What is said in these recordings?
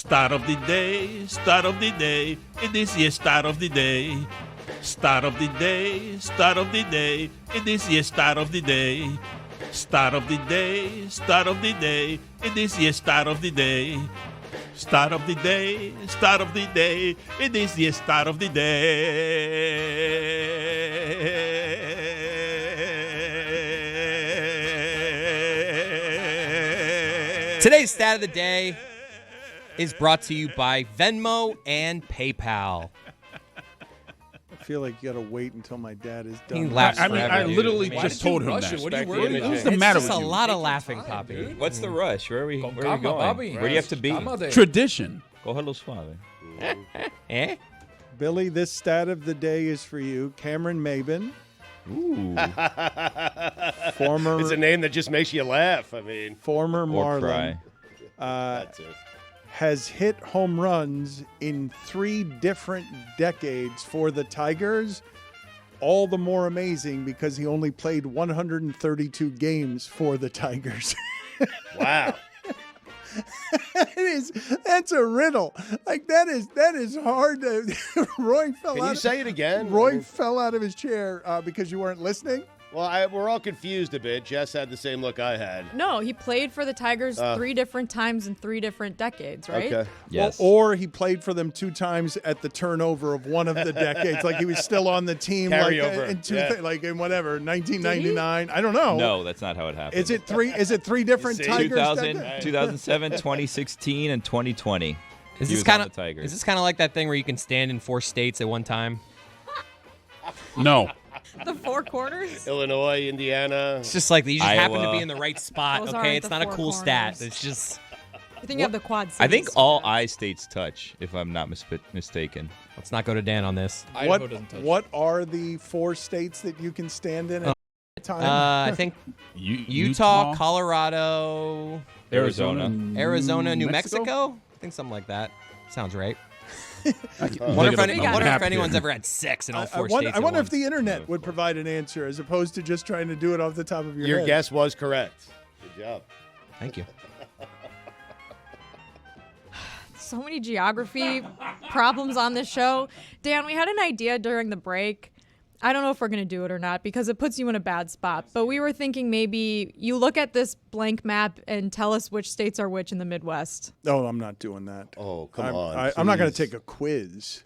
Start of the day, start of the day, it is the start of the day. Start of the day, start of the day, it is the start of the day. Start of the day, start of the day, it is the start of the day. Start of the day, start of the day, it is the start of the day. Today's stat of the day is brought to you by Venmo and PayPal. I feel like you got to wait until my dad is done. He laughs I mean, forever, I dude. literally Why just did you told him rush that. it? What are you worried about? What's the It's matter just with a you? lot of laughing, Poppy. What's the rush? Where are we Con going? calma, Bobby. Where do you have to be? Tradition. Cógelo suave. Eh? Billy, this stat of the day is for you. Cameron Maben, Ooh. former It's a name that just makes you laugh. I mean, former Or Marlin, cry. that's it. has hit home runs in 3 different decades for the Tigers. All the more amazing because he only played 132 games for the Tigers. Wow. That's a riddle. Like that is hard to. Roy fell Can out. you say it again? Roy fell out of his chair because you weren't listening. Well, we're all confused a bit. Jess had the same look I had. No, he played for the Tigers 3 different times in 3 different decades, right? Okay. Yes. Or he played for them 2 times at the turnover of one of the decades. Like he was still on the team, Carryover, like in whatever 1999. I don't know. No, that's not how it happened. Is it 3 different See? Tigers? 2000, 2007, 2016, and 2020. Is He this was kind on of the Tigers. is this kind of like that thing where you can stand in 4 states at one time? No. The 4 quarters? Illinois, Indiana. It's just like you just happen to Iowa. be in the right spot. Those Okay, aren't it's the not a 4 cool stat. corners. It's just I think you have the quad cities. I think all I states touch, if I'm not mistaken. let's not go to Dan on this. What are the 4 states that you can stand in at a time? I think Utah, Colorado, Arizona. New Mexico. I think something like that. Sounds right. I Wonder if anyone's ever had sex in all 4 states. I wonder at if the once. internet would provide an answer as opposed to just trying to do it off the top of your Your head. guess was correct. Good job. Thank you. so many geography problems on this show. Dan, we had an idea during the break. I don't know if we're going to do it or not because it puts you in a bad spot. But we were thinking maybe you look at this blank map and tell us which states are which in the Midwest. No, I'm not doing that. Oh, come on. I'm not going to please. take a quiz.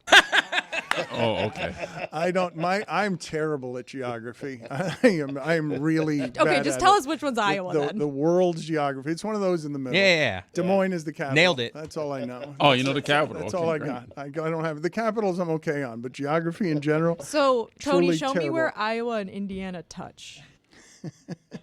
Oh, okay. I'm terrible at geography. I am really Okay, bad just at tell it. us which one's Iowa then. The world's geography. It's one of those in the middle. Yeah. Des Moines is the capital. Nailed it. That's all I know. Oh, you know the capital. That's Okay, all I great. got. I don't have the capitals. I'm okay on, but geography in general. So, Tony, Truly show me where terrible. Iowa and Indiana touch.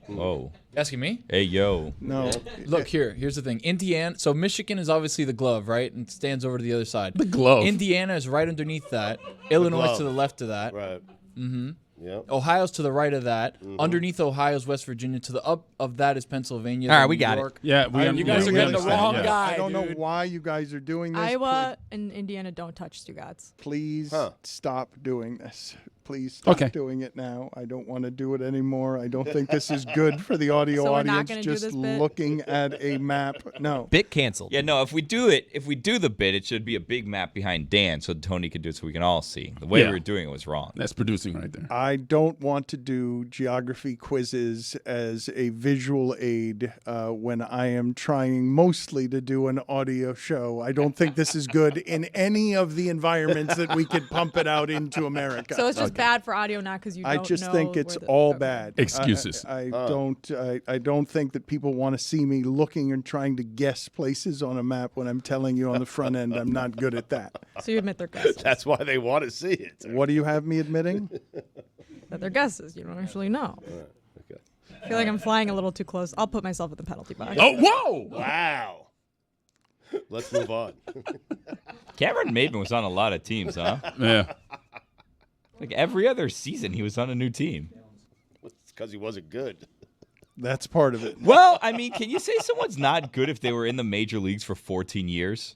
Oh. Asking me? Hey, yo. No. Look, here's the thing. Indiana, so Michigan is obviously the glove, right? And stands over to the other side. The glove. Indiana is right underneath that. Illinois glove. to the left of that. Right. Mm-hmm. Yep. Ohio's to the right of that. Underneath Ohio is West Virginia. To the up of that is Pennsylvania. All right, then we New got it. York. Yeah, You guys are getting the wrong guy. I don't know dude. why you guys are doing this. Iowa and Indiana don't touch Stugotz. Please Huh. stop doing this. Please stop Okay. doing it now. I don't want to do it anymore. I don't think this is good for the audio So we're not audience. gonna do Just this bit? looking at a map. No. Bit canceled. Yeah, no, if we do the bit, it should be a big map behind Dan so Tony can do it so we can all see. The way Yeah. we were doing it was wrong. That's producing right there. I don't want to do geography quizzes as a visual aid when I am trying mostly to do an audio show. I don't think this is good in any of the environments that we could pump it out into America. So it's just bad for audio, not because you don't I just know think it's where all okay. bad. Excuses. I don't think that people want to see me looking and trying to guess places on a map when I'm telling you on the front end I'm not good at that. So you admit they're guesses. That's why they want to see it. What do you have me admitting? That they're guesses. You don't actually know. Okay. I feel like I'm flying a little too close. I'll put myself in the penalty box. Oh, whoa! Wow. Let's move on. Cameron Maben was on a lot of teams, huh? Yeah. Like every other season, he was on a new team. It's because he wasn't good. That's part of it. Well, I mean, can you say someone's not good if they were in the major leagues for 14 years?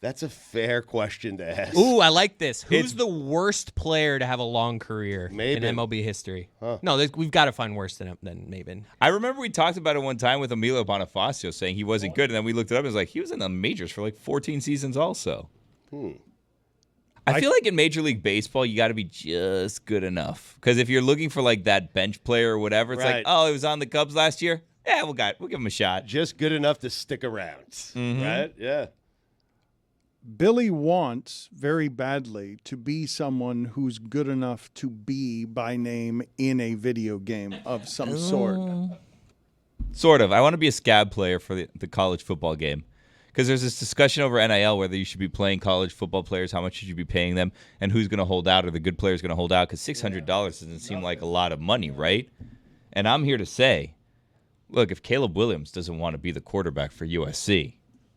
That's a fair question to ask. Ooh, I like this. Who's the worst player to have a long career in Maben. MLB history? No, we've got to find worse than Maben. I remember we talked about it one time with Emilio Bonifacio saying he wasn't good, and then we looked it up and it was like, he was in the majors for like 14 seasons also. I feel like in Major League Baseball, you got to be just good enough. Because if you're looking for like that bench player or whatever, it's like, oh, he was on the Cubs last year? Yeah, we'll give him a shot. Just good enough to stick around, right? Yeah. Billy wants very badly to be someone who's good enough to be by name in a video game of some sort. Sort of. I want to be a scab player for the college football game. Because there's this discussion over NIL whether you should be playing college football players, how much should you be paying them, and who's going to hold out, or the good player's going to hold out, because $600 doesn't seem like a lot of money, right? And I'm here to say, look, if Caleb Williams doesn't want to be the quarterback for USC,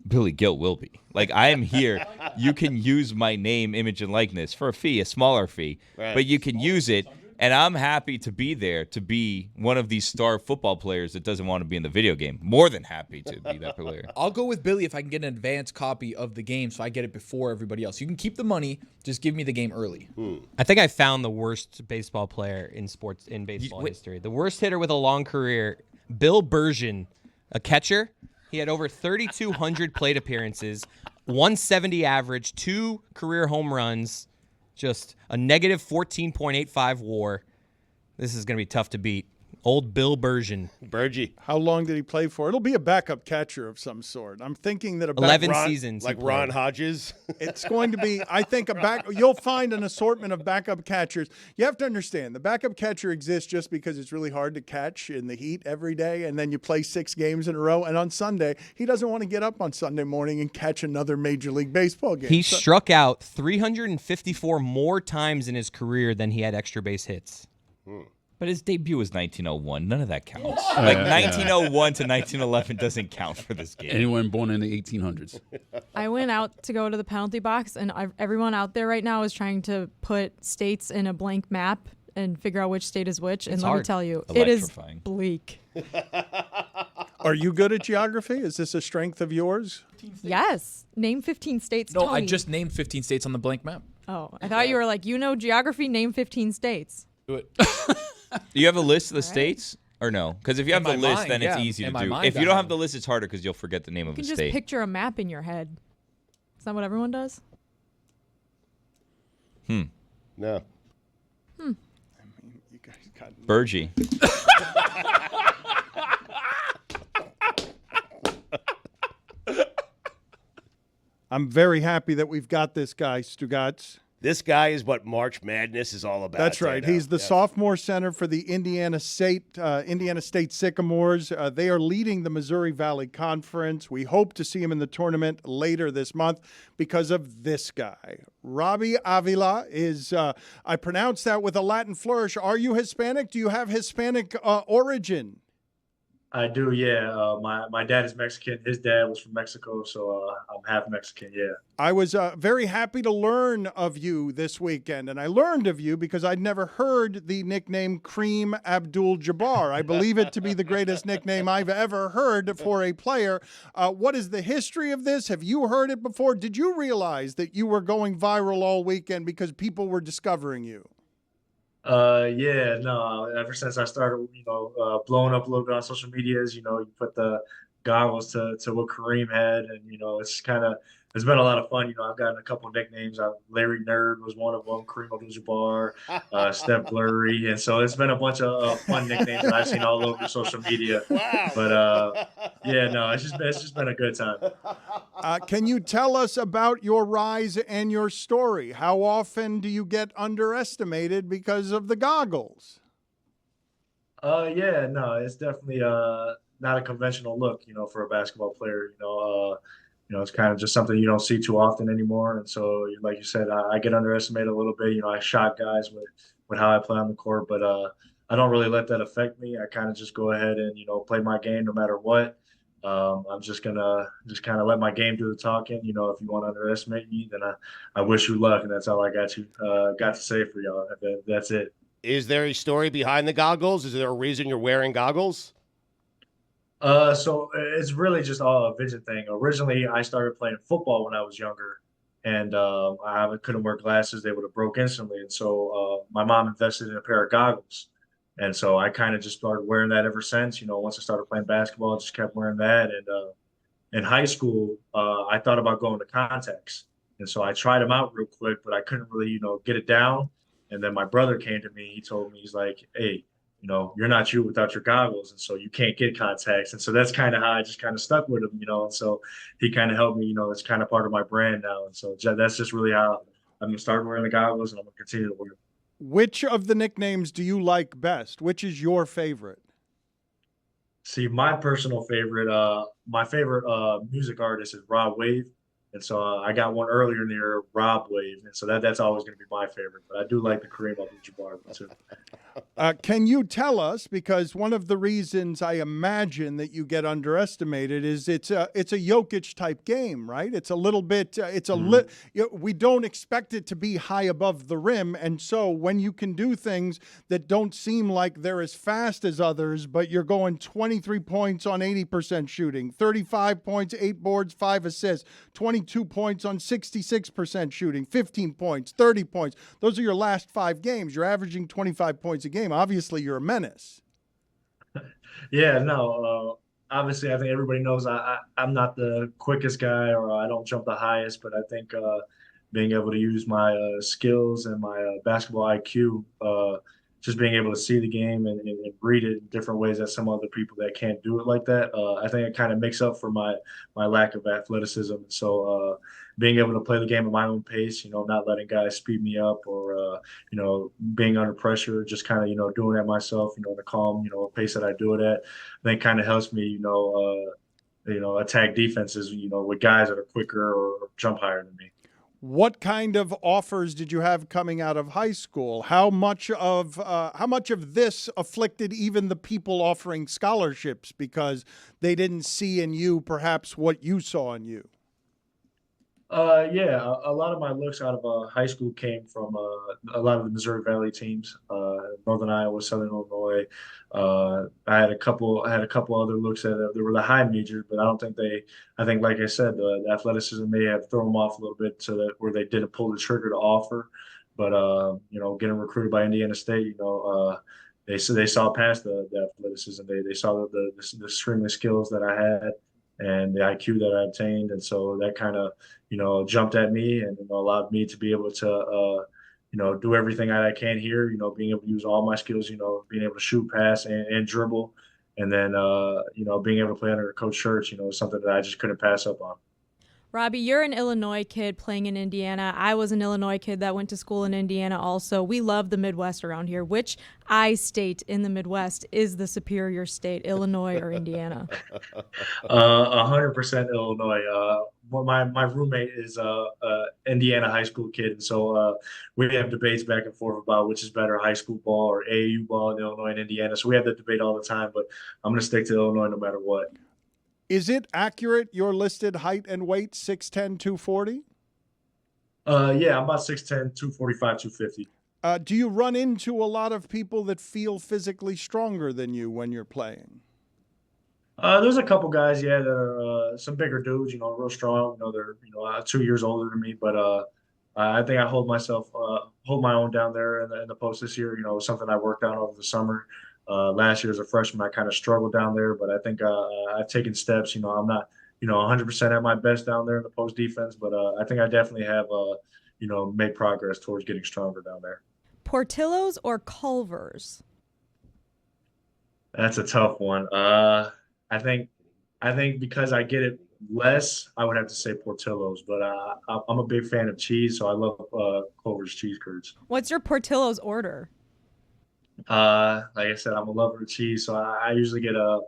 Billy Gilt will be. Like, I am here. You can use my name, image, and likeness for a fee, a smaller fee, but you can use it, and I'm happy to be there to be one of these star football players that doesn't want to be in the video game. More than happy to be that player. I'll go with Billy if I can get an advanced copy of the game so I get it before everybody else. You can keep the money, just give me the game early. I think I found the worst baseball player in baseball history. The worst hitter with a long career, Bill Bergeron, a catcher. He had over 3,200 plate appearances, 170 average, 2 career home runs, just a negative 14.85 WAR. This is going to be tough to beat. Old Bill Bergeron. Bergie. How long did he play for? It'll be a backup catcher of some sort. I'm thinking that 11 seasons. Like Ron Hodges. It's going to be, I think, you'll find an assortment of backup catchers. You have to understand, the backup catcher exists just because it's really hard to catch in the heat every day, and then you play 6 games in a row, and on Sunday, he doesn't want to get up on Sunday morning and catch another Major League Baseball game. He struck out 354 more times in his career than he had extra base hits. But his debut was 1901. None of that counts. Like 1901 to 1911 doesn't count for this game. Anyone born in the 1800s. I went out to go to the penalty box, and everyone out there right now is trying to put states in a blank map and figure out which state is which. And let me tell you, it is bleak. Are you good at geography? Is this a strength of yours? Yes. Name 15 states. No, Tony. I just named 15 states on the blank map. Oh, I thought you were like, geography, name 15 states. Do it. Do you have a list of the states or no? Because if you have the list, mind, then it's yeah. easy to In my do. mind, If I you don't have have the list, it's harder because you'll forget the name of You a can just state. picture a map in your head. Is that what everyone does? No. I mean, you guys got Bergie. I'm very happy that we've got this guy, Stugotz. This guy is what March Madness is all about. That's right. He's the sophomore center for the Indiana State Sycamores. They are leading the Missouri Valley Conference. We hope to see him in the tournament later this month because of this guy. Robbie Avila is, I pronounced that with a Latin flourish. Are you Hispanic? Do you have Hispanic origin? I do, yeah. My dad is Mexican. His dad was from Mexico, so I'm half Mexican, yeah. I was very happy to learn of you this weekend, and I learned of you because I'd never heard the nickname Cream Abdul-Jabbar. I believe it to be the greatest nickname I've ever heard for a player. What is the history of this? Have you heard it before? Did you realize that you were going viral all weekend because people were discovering you? Yeah, no, ever since I started, blowing up a little bit on social medias, you put the goggles to what Kareem had, and, it's been a lot of fun. I've gotten a couple of nicknames. Larry Nerd was one of them, Cream Abdul-Jabbar, Steph Blurry, and so it's been a bunch of fun nicknames that I've seen all over social media. Wow. But, yeah, no, it's just been a good time. Can you tell us about your rise and your story? How often do you get underestimated because of the goggles? Yeah, no, it's definitely not a conventional look, for a basketball player. It's kind of just something you don't see too often anymore. And so, like you said, I get underestimated a little bit. I shot guys with how I play on the court, but I don't really let that affect me. I kind of just go ahead and, play my game no matter what. I'm just gonna kind of let my game do the talking. If you want to underestimate me, then I wish you luck, and that's all I got to say for y'all. That's it. Is there a story behind the goggles? Is there a reason you're wearing goggles? So it's really just all a vision thing. Originally, I started playing football when I was younger, and I couldn't wear glasses; they would have broke instantly. And so my mom invested in a pair of goggles, and so I kind of just started wearing that ever since. Once I started playing basketball, I just kept wearing that. And in high school, I thought about going to contacts, and so I tried them out real quick, but I couldn't really, get it down. And then my brother came to me. He told me, he's like, "Hey, you're not you without your goggles, and so you can't get contacts." And so that's kind of how I just kind of stuck with him. And so he kind of helped me. It's kind of part of my brand now, and so that's just really how I'm gonna start wearing the goggles, and I'm gonna continue to wear them. Which of the nicknames do you like best? Which is your favorite? See, my personal favorite, my favorite music artist is Rob Wave. And so I got one earlier in the year, Rob Wave. And so that's always going to be my favorite. But I do like the Cream Abdul-Jabbar too. Can you tell us, because one of the reasons I imagine that you get underestimated is it's a Jokic type game, right? It's a little bit, we don't expect it to be high above the rim. And so when you can do things that don't seem like they're as fast as others, but you're going 23 points on 80% shooting, 35 points, 8 boards, 5 assists, 22 points on 66% shooting, 15 points, 30 points. Those are your last 5 games. You're averaging 25 points a game. Obviously, you're a menace. Yeah, no. Obviously, I think everybody knows I'm not the quickest guy, or I don't jump the highest, but I think being able to use my skills and my basketball IQ, just being able to see the game and read it in different ways that some other people that can't do it like that, I think it kind of makes up for my lack of athleticism. So being able to play the game at my own pace, not letting guys speed me up, or being under pressure, just kind of doing it myself, the calm pace that I do it at, I think kind of helps me attack defenses with guys that are quicker or jump higher than me. What kind of offers did you have coming out of high school? How much of this afflicted even the people offering scholarships because they didn't see in you perhaps what you saw in you? Yeah, a lot of my looks out of high school came from a lot of the Missouri Valley teams, Northern Iowa, Southern Illinois. I had a couple other looks that were the high majors, but I think, like I said, the athleticism may have thrown them off a little bit, so that where they didn't pull the trigger to offer. But getting recruited by Indiana State, they saw past the athleticism. They saw the streaming skills that I had and the IQ that I obtained, and so that kind of jumped at me and allowed me to be able to do everything that I can here. Being able to use all my skills. Being able to shoot, pass, and dribble, and then being able to play under Coach Church. Something that I just couldn't pass up on. Robbie, you're an Illinois kid playing in Indiana. I was an Illinois kid that went to school in Indiana also. We love the Midwest around here. Which state in the Midwest is the superior state, Illinois or Indiana? 100% Illinois. My roommate is Indiana high school kid, and so we have debates back and forth about which is better, high school ball or AAU ball in Illinois and Indiana. So we have that debate all the time, but I'm going to stick to Illinois no matter what. Is it accurate, your listed height and weight, 6'10", 240? Yeah, I'm about 6'10", 245, 250. Do you run into a lot of people that feel physically stronger than you when you're playing? There's a couple guys, yeah, that are some bigger dudes, real strong. They're 2 years older than me, but I think I hold my own down there in the post this year. Something I worked on over the summer. Last year as a freshman, I kind of struggled down there, but I think I've taken steps. I'm not 100% at my best down there in the post defense, but I think I definitely have made progress towards getting stronger down there. Portillo's or Culver's? That's a tough one. I think because I get it less, I would have to say Portillo's, but I'm a big fan of cheese, so I love Culver's cheese curds. What's your Portillo's order? Like I said, I'm a lover of cheese, so I usually get a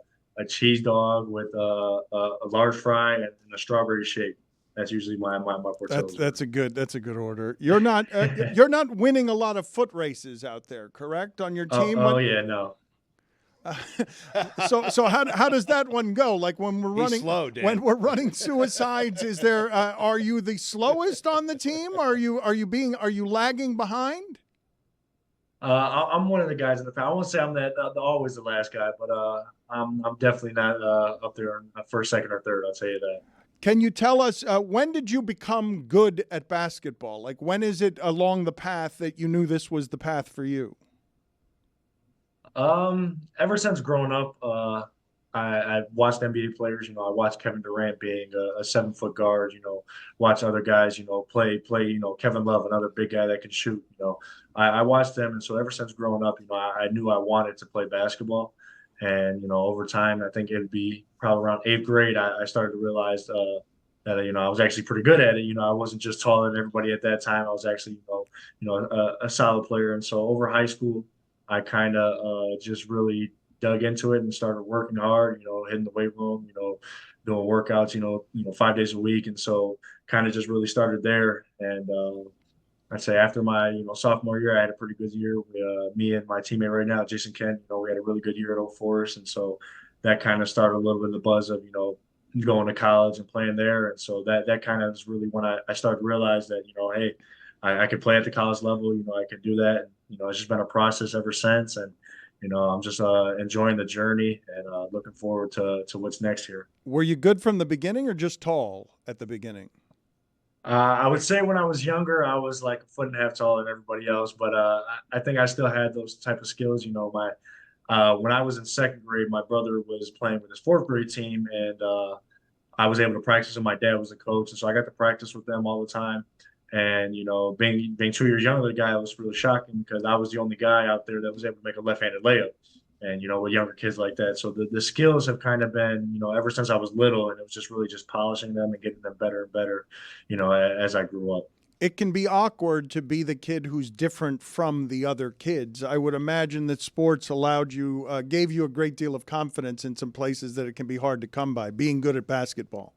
cheese dog with a large fry and a strawberry shake. That's usually my Portillo's. That's a good order. You're not winning a lot of foot races out there, correct? On your team? Yeah, no. So how does that one go? Like when we're running, when we're running suicides, is there? Are you the slowest on the team? Are you lagging behind? I'm one of the guys in the family. I won't say I'm always the last guy, but I'm definitely not up there in first, second, or third. I'll tell you that. Can you tell us when did you become good at basketball? Like, when is it along the path that you knew this was the path for you? Ever since growing up, I watched NBA players. I watched Kevin Durant being a 7-foot guard. Watch other guys. Play. Kevin Love, another big guy that can shoot. I watched them, and so ever since growing up, I knew I wanted to play basketball. And over time, I think it'd be probably around 8th grade, I started to realize that I was actually pretty good at it. I wasn't just taller than everybody at that time. I was actually a solid player. And so over high school, I kind of just really dug into it and started working hard. Hitting the weight room. Doing workouts. 5 days a week. And so kind of just really started there. And I'd say after my sophomore year, I had a pretty good year. Me and my teammate right now, Jason Kent, we had a really good year at Old Forest, and so that kind of started a little bit of the buzz of going to college and playing there. And so that kind of is really when I started to realize that hey, I could play at the college level. I could do that. And, it's just been a process ever since, and I'm just enjoying the journey and looking forward to what's next here. Were you good from the beginning or just tall at the beginning? I would say when I was younger, I was like 1.5 feet taller than everybody else, but I think I still had those type of skills. When I was in 2nd grade, my brother was playing with his 4th grade team, and I was able to practice with my dad was a coach, and so I got to practice with them all the time. And being 2 years younger than the guy, was really shocking because I was the only guy out there that was able to make a left-handed layup. And with younger kids like that, so the skills have kind of been ever since I was little, and it was just really just polishing them and getting them better and better as I grew up. It can be awkward to be the kid who's different from the other kids. I would imagine that sports gave you a great deal of confidence in some places that it can be hard to come by, being good at basketball.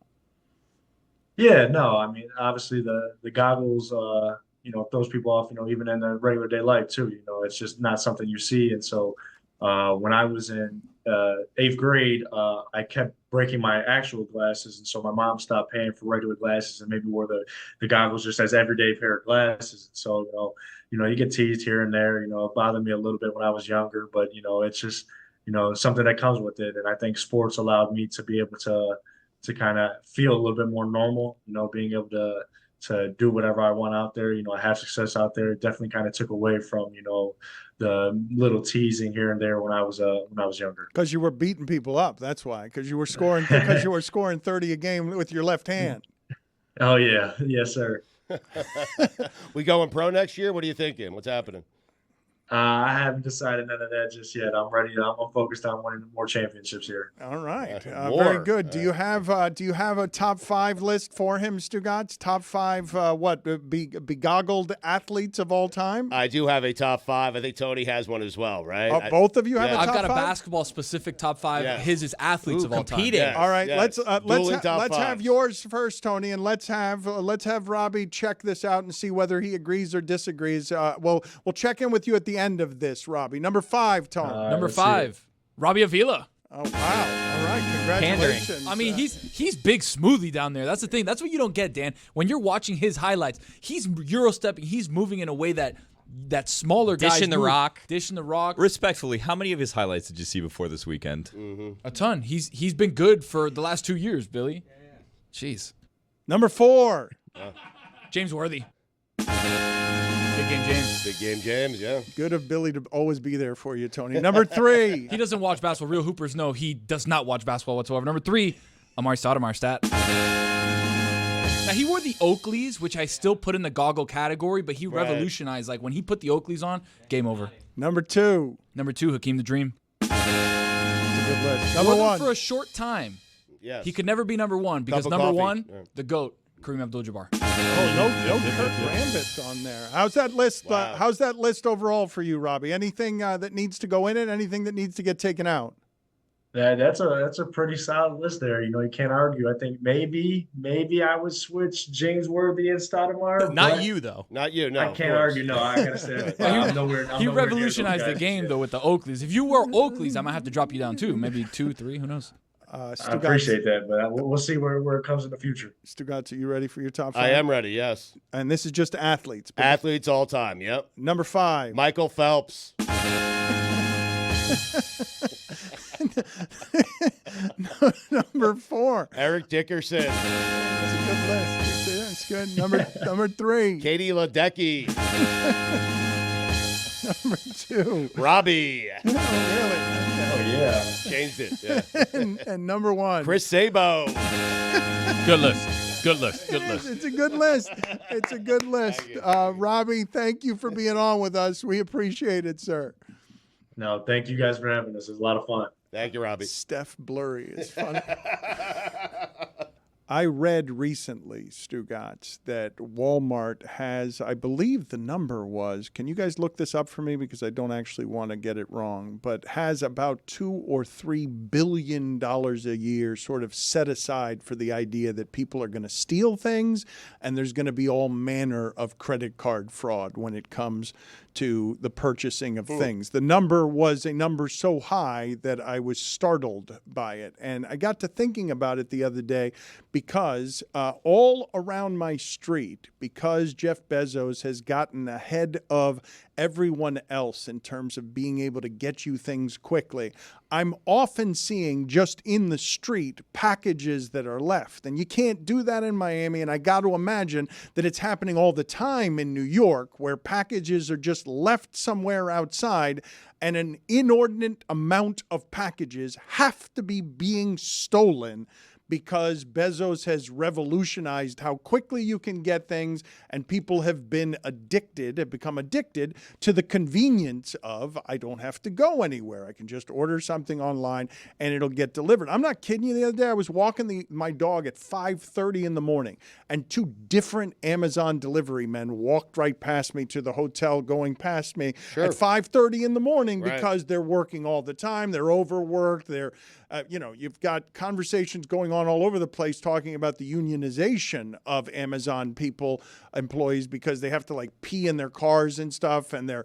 Yeah, no, I mean, obviously the goggles throws people off, even in the regular day life too. It's just not something you see. And so when I was in 8th grade, I kept breaking my actual glasses, and so my mom stopped paying for regular glasses and maybe wore the goggles just as everyday pair of glasses. And so you get teased here and there. It bothered me a little bit when I was younger, but it's just something that comes with it. And I think sports allowed me to be able to kind of feel a little bit more normal. Being able to do whatever I want out there. I have success out there. It definitely kind of took away from the little teasing here and there when I was younger. Because you were beating people up. That's why. Because you were scoring 30 a game with your left hand. Oh yeah, yes sir. We going pro next year? What are you thinking? What's happening? I haven't decided none of that just yet. I'm ready. I'm focused on winning more championships here. All right, very good. Do you have a top 5 list for him, Stugotz? Top 5 begoggled athletes of all time? I do have a top 5. I think Tony has one as well, right? Both of you have a top 5? I've got a basketball specific top 5. Yeah. His is athletes of all competing. time. Yes, All right, yes. let's have yours first, Tony, and let's have Robbie check this out and see whether he agrees or disagrees. We'll check in with you at the end of this, Robbie. Number 5, Tony. Number 5, Robbie Avila. Oh wow! All right, congratulations. I mean, he's big smoothie down there. That's the thing. That's what you don't get, Dan. When you're watching his highlights, he's Euro stepping. He's moving in a way that smaller guys Dishing the rock. Dishing the rock. Respectfully, how many of his highlights did you see before this weekend? A ton. He's been good for the last 2 years, Billy. Jeez. Number 4. James Worthy. Big game, James. Big game, James. Yeah. Good of Billy to always be there for you, Tony. Number 3. He doesn't watch basketball. Real hoopers know he does not watch basketball whatsoever. Number 3, Amari Stoudemire stat. Now, he wore the Oakleys, which I still put in the goggle category, but he revolutionized. Like, when he put the Oakleys on, game over. Number 2. Number 2, Hakeem the Dream. That's a good list. Number 1. For a short time. Yes. He could never be number 1 because Cup of number coffee. 1, the GOAT, Cream Abdul-Jabbar. No Kurt Rambis on there. How's that list? Wow. How's that list overall for you, Robbie? Anything that needs to go in it? Anything that needs to get taken out? That's a pretty solid list there. You can't argue. I think maybe I would switch James Worthy and Stoudemire. Not you, though. Not you, no. I can't argue. No, I gotta say I'm nowhere. He revolutionized the game, though, with the Oakleys. If you wore Oakleys, I might have to drop you down, too. Maybe 2, 3, who knows? I Stugotz, appreciate that, but we'll see where it comes in the future. Stugotz, are you ready for your top 5? I am ready, yes. And this is just athletes. but Athletes all time, yep. Number 5. Michael Phelps. Number 4. Eric Dickerson. That's a good list. That's good. Number 3. Katie Ledecky. Number 2. Robbie. Oh, really? Oh, yeah. Changed it, yeah. And number 1. Chris Sabo. Good list. Good list. Good list. It's a good list. It's a good list. Robbie, thank you for being on with us. We appreciate it, sir. No, thank you guys for having us. It's a lot of fun. Thank you, Robbie. Steph Blurry is funny. I read recently, Stugotz, that Walmart has, I believe the number was, can you guys look this up for me because I don't actually want to get it wrong, but has about $2 or $3 billion a year sort of set aside for the idea that people are going to steal things and there's going to be all manner of credit card fraud when it comes to the purchasing of things. The number was a number so high that I was startled by it. And I got to thinking about it the other day because all around my street, because Jeff Bezos has gotten ahead of everyone else in terms of being able to get you things quickly, I'm often seeing just in the street packages that are left. And you can't do that in Miami. And I got to imagine that it's happening all the time in New York where packages are just left somewhere outside and an inordinate amount of packages have to be being stolen because Bezos has revolutionized how quickly you can get things, and people have become addicted to the convenience of, I don't have to go anywhere. I can just order something online and it'll get delivered. I'm not kidding you. The other day I was walking my dog at 5:30 in the morning, and 2 different Amazon delivery men walked right past me to the hotel going past me at 5:30 in the morning because they're working all the time. They're overworked. They're you've got conversations going on all over the place talking about the unionization of Amazon employees because they have to like pee in their cars and stuff, and they're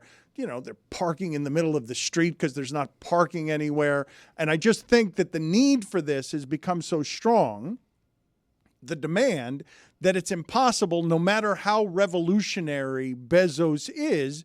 parking in the middle of the street because there's not parking anywhere. And I just think that the need for this has become so strong, the demand, that it's impossible, no matter how revolutionary Bezos is,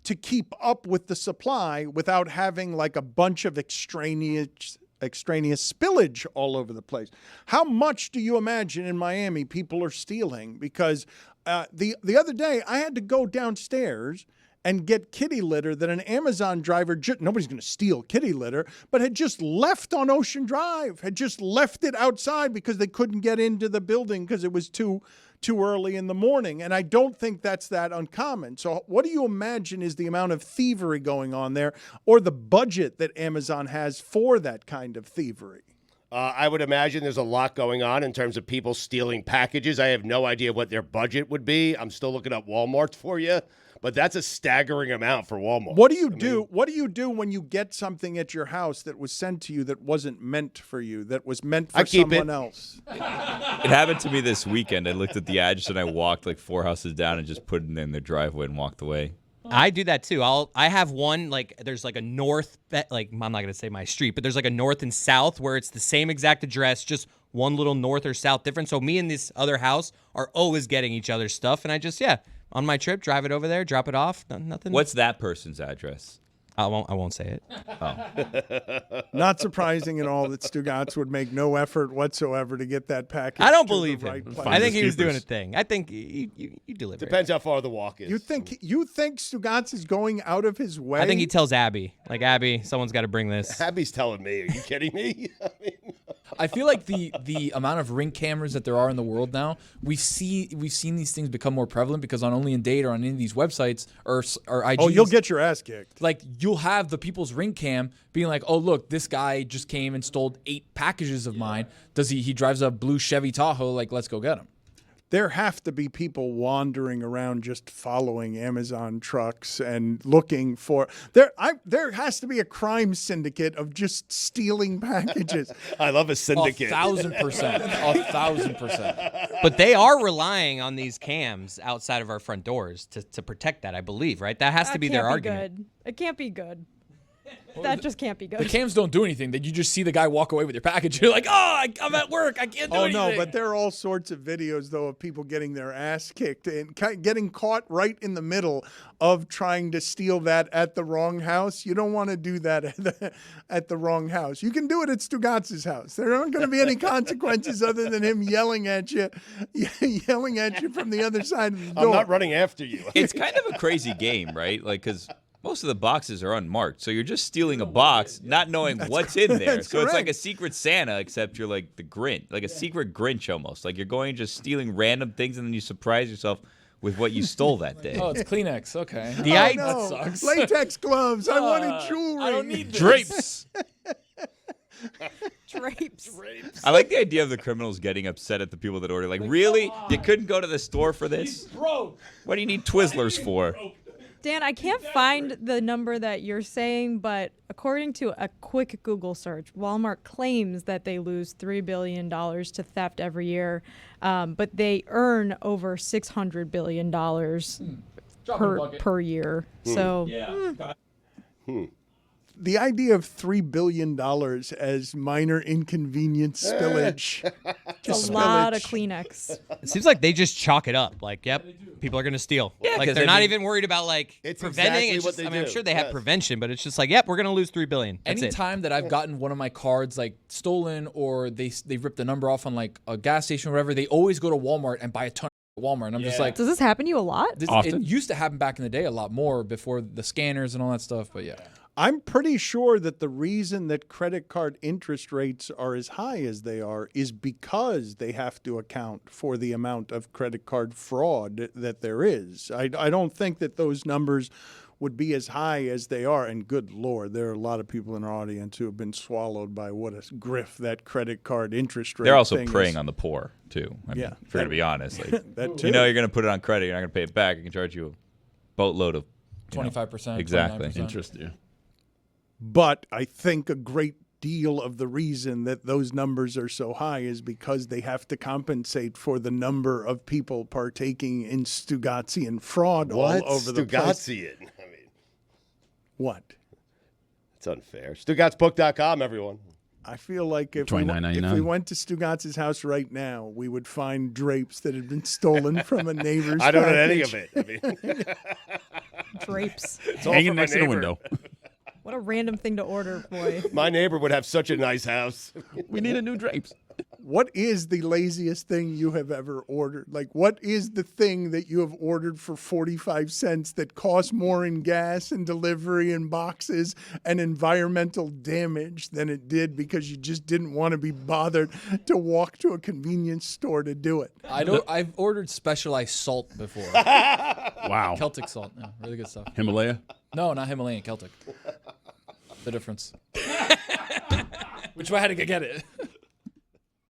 to keep up with the supply without having like a bunch of extraneous spillage all over the place. How much do you imagine in Miami people are stealing? Because the other day I had to go downstairs and get kitty litter that an Amazon driver, nobody's going to steal kitty litter, but had just left on Ocean Drive, had just left it outside because they couldn't get into the building because it was too early in the morning. And I don't think that's that uncommon. So what do you imagine is the amount of thievery going on there, or the budget that Amazon has for that kind of thievery? I would imagine there's a lot going on in terms of people stealing packages. I have no idea what their budget would be. I'm still looking up Walmart for you, but that's a staggering amount for Walmart. What do you do? What do you do when you get something at your house that was sent to you that wasn't meant for you, that was meant for someone else? It happened to me this weekend. I looked at the address and I walked like 4 houses down and just put it in their driveway and walked away. I do that too. I have one, like there's like a north, like I'm not going to say my street, but there's like a north and south where it's the same exact address, just one little north or south difference. So me and this other house are always getting each other's stuff. And I just, on my trip, drive it over there, drop it off. Nothing. What's that person's address? I won't say it. Oh. Not surprising at all that Stugotz would make no effort whatsoever to get that package. I don't to believe the him. right place. I think he was doing a thing. I think you deliver. Depends how far the walk is. You think Stugotz is going out of his way? I think he tells Abby, like, Abby, someone's got to bring this. Abby's telling me. Are you kidding me? I feel like the amount of Ring cameras that there are in the world now, we've seen these things become more prevalent because on Only in Date or on any of these websites or IGs. Oh, you'll get your ass kicked. Like, you'll have the people's Ring cam being like, oh, look, this guy just came and stole 8 packages of mine. He drives a blue Chevy Tahoe, like, let's go get him. There have to be people wandering around just following Amazon trucks and looking for there has to be a crime syndicate of just stealing packages. I love a syndicate. 1,000%. 1,000%. But they are relying on these cams outside of our front doors to protect that, I believe, right? That has to be their argument. Good. It can't be good. That just can't be good. The cams don't do anything. That you just see the guy walk away with your package. You're like, oh, I'm at work. I can't do anything. Oh, no, but there are all sorts of videos, though, of people getting their ass kicked and getting caught right in the middle of trying to steal that at the wrong house. You don't want to do that at the wrong house. You can do it at Stugotz's house. There aren't going to be any consequences other than him yelling at you from the other side of the door. I'm not running after you. It's kind of a crazy game, right? Like, because most of the boxes are unmarked, so you're just stealing a box, not knowing what's in there. So it's like a secret Santa, except you're like the Grinch, like a secret Grinch almost. Like you're going and just stealing random things, and then you surprise yourself with what you stole that day. Oh, it's Kleenex. Okay. That sucks. Latex gloves. I wanted jewelry. I don't need this. Drapes. Drapes. I like the idea of the criminals getting upset at the people that order. Like, really? You couldn't go to the store for this? What do you need Twizzlers for? Dan, I can't find the number that you're saying, but according to a quick Google search, Walmart claims that they lose $3 billion to theft every year, but they earn over $600 billion per year. So, The idea of $3 billion as minor inconvenience spillage. it's a lot of Kleenex. It seems like they just chalk it up. Like, yep, people are going to steal. Yeah, like 'cause they're I not mean, even worried about like it's preventing. exactly It's what just, they I mean, I'm do. sure they have Yes. prevention, but it's just like, yep, we're going to lose $3 billion. That's it. Anytime that I've gotten one of my cards like stolen or they ripped the number off on like a gas station or whatever, they always go to Walmart and buy a ton at Walmart. And I'm just like, Does this happen to you a lot? it Often. used to happen back in the day a lot more before the scanners and all that stuff. But yeah. I'm pretty sure that the reason that credit card interest rates are as high as they are is because they have to account for the amount of credit card fraud that there is. I don't think that those numbers would be as high as they are. And good Lord, there are a lot of people in our audience who have been swallowed by what a grift that credit card interest rate They're also thing preying is. on the poor, too. I mean, Yeah. if we're going to be honest. Like, That too. you know you're going to put it on credit, you're not going to pay it back. I can charge you a boatload of 25%. Exactly. 29%. Interest, yeah. But I think a great deal of the reason that those numbers are so high is because they have to compensate for the number of people partaking in Stugotzian fraud all over the place. Stugotzian? I mean, What? it's unfair. StugottsBook.com, everyone. I feel like if we $29.99. went to Stugotz's house right now, we would find drapes that had been stolen from a neighbor's I don't know any package. of it. I mean, Drapes. it's all Hanging from my next to the neighbor. window. What a random thing to order, boy. My neighbor would have such a nice house. We need a new drapes. What is the laziest thing you have ever ordered? Like, what is the thing that you have ordered for 45 cents that costs more in gas and delivery and boxes and environmental damage than it did because you just didn't want to be bothered to walk to a convenience store to do it? I've ordered specialized salt before. Wow. Celtic salt. Yeah, really good stuff. Himalaya. No, not Himalayan, Celtic. The difference. Which way I had to get it.